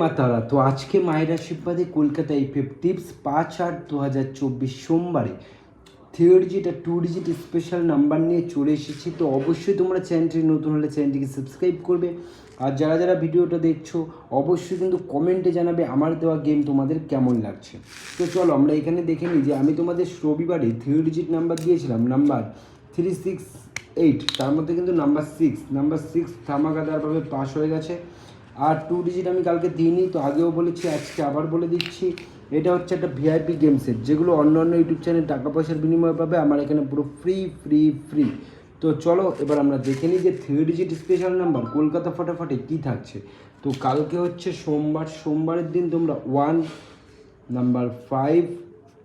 মাতারা তো আজকে মায়ের আশীর্বাদে কলকাতা এফএফ টিপস 5/8/2024 সোমবারে 3 ডিজিট আর 2 ডিজিট স্পেশাল নাম্বার নিয়ে চলে এসেছি। তো অবশ্যই তোমরা চ্যানেলটি নতুন হলে চ্যানেলটিকে সাবস্ক্রাইব করবে, আর যারা যারা ভিডিওটা দেখছো অবশ্যই কিন্তু কমেন্টে জানাবে আমার দেওয়া গেম তোমাদের কেমন লাগছে। তো চলো আমরা এখানে দেখে নিই যে আমি তোমাদের রবিবারে 3 ডিজিট নাম্বার দিয়েছিলাম, নাম্বার 368, তার মধ্যে কিন্তু নাম্বার সিক্স ধামাকাদারভাবে পাস হয়ে গেছে। আর 2 ডিজিট আমি কালকে দিইনি, তো আগেও বলেছি আজকে আবার বলে দিচ্ছি, এটা হচ্ছে একটা ভিআইপি গেম সেট, যেগুলো অন্য অন্য ইউটিউব চ্যানেল টাকা পয়সার বিনিময়ে পাবে, আমার এখানে পুরো ফ্রি। তো চলো এবার আমরা দেখে নিই যে 3 ডিজিট স্পেশাল নাম্বার কলকাতা ফটাফটে কী থাকছে। তো কালকে হচ্ছে সোমবারের দিন তোমরা 1, নাম্বার 5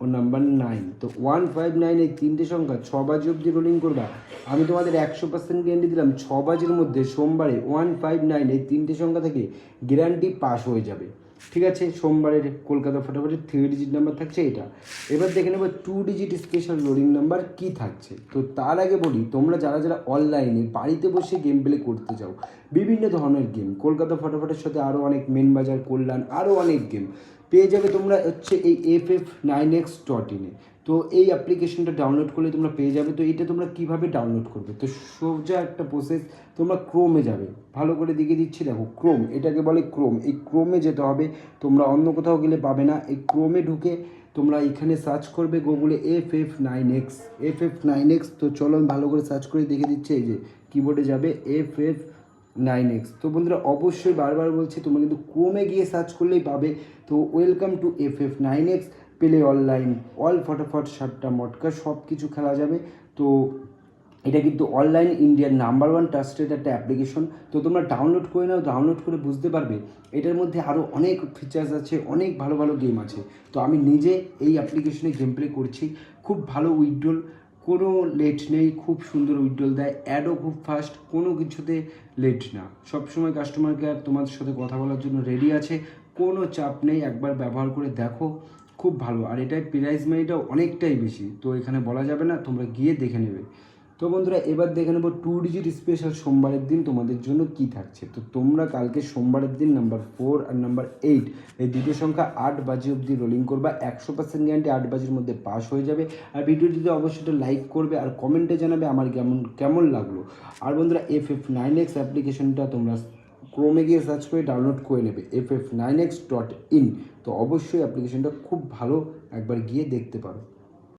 ও নাম্বার 9, তো 1, 5, 9 এই তিনটে সংখ্যা 6 বাজে অবধি রোলিং করবা। আমি তোমাদের 100% গ্যারান্টি দিলাম 6 বাজের মধ্যে সোমবারে 1, 5, 9 এই তিনটে সংখ্যা থেকে গ্যারান্টি পাস হয়ে যাবে। ঠিক আছে, সোমবারের কলকাতা ফটাফটের 3 ডিজিট নাম্বার থাকছে এটা। এবার দেখে নেব 2 ডিজিট স্পেশাল রোলিং নাম্বার কী থাকছে। তো তার আগে বলি, তোমরা যারা যারা অনলাইনে বাড়িতে বসে গেম প্লে করতে চাও, বিভিন্ন ধরনের গেম, কলকাতা ফটাফটের সাথে আরও অনেক, মেন বাজার, কল্যাণ, আরও অনেক গেম পেয়ে যাবে তোমরা হচ্ছে এই ff9x.in এ। তো এই অ্যাপ্লিকেশনটা ডাউনলোড করলে তোমরা পেয়ে যাবে। তো এটা তোমরা কীভাবে ডাউনলোড করবে, তো সোজা একটা প্রসেস, তোমরা ক্রোমে যাবে, ভালো করে দেখিয়ে দিচ্ছি, দেখো ক্রোম, এটাকে বলে ক্রোম। এই ক্রোমে যেতে হবে, তোমরা অন্য কোথাও গেলে পাবে না। এই ক্রোমে ঢুকে তোমরা এখানে সার্চ করবে গুগলে ff9x। তো চলো আমি ভালো করে সার্চ করে দেখে দিচ্ছি, এই যে কিবোর্ডে যাবে ff9x। তো বন্ধুরা অবশ্যই বারবার বলছি, তোমরা কিন্তু ক্রোমে গিয়ে সার্চ করলেই পাবে। তো welcome to ff9x, play online, all ফটাফট, সাতটা মটকা, সব কিছু খেলা যাবে। তো এটা কিন্তু অনলাইন ইন্ডিয়ার নাম্বার 1 ট্রাস্টেড একটা অ্যাপ্লিকেশন। তো তোমরা ডাউনলোড করে নাও, ডাউনলোড করে বুঝতে পারবে এটার মধ্যে আরও অনেক ফিচার্স আছে, অনেক ভালো ভালো গেম আছে। তো আমি নিজে এই অ্যাপ্লিকেশনে গেম প্লে করছি, খুব ভালো উইথড্রল, কোনো লেট নেই, খুব সুন্দর উইথড্রল দেয়, অ্যাডও খুব ফাস্ট, কোনো কিছুতে লেট না। সবসময় কাস্টমার কেয়ার তোমাদের সাথে কথা বলার জন্য রেডি আছে, কোনো চাপ নেই, একবার ব্যবহার করে দেখো, খুব ভালো। আর এটার প্রাইস মানিটাও অনেকটাই বেশি, তো এখানে বলা যাবে না, তোমরা গিয়ে দেখে নেবে। তো বন্ধুরা এবার দেখে নেবো 2 ডিজিট স্পেশাল সোমবারের দিন তোমাদের জন্য কি থাকছে। তো তোমরা কালকে সোমবারের দিন নাম্বার 4 আর নাম্বার 8 এই দুটো সংখ্যা 8 বাজে অবধি রোলিং করবা, 100% গ্যারান্টি 8 বাজের মধ্যে পাস হয়ে যাবে। আর ভিডিওটিতে অবশ্যই লাইক করবে আর কমেন্টে জানাবে আমার কেমন লাগলো। আর বন্ধুরা ff9x অ্যাপ্লিকেশনটা তোমরা ক্রোমে গিয়ে সার্চ করে ডাউনলোড করে নেবে, ff9x.in। তো অবশ্যই অ্যাপ্লিকেশনটা খুব ভালো, একবার গিয়ে দেখতে পারো।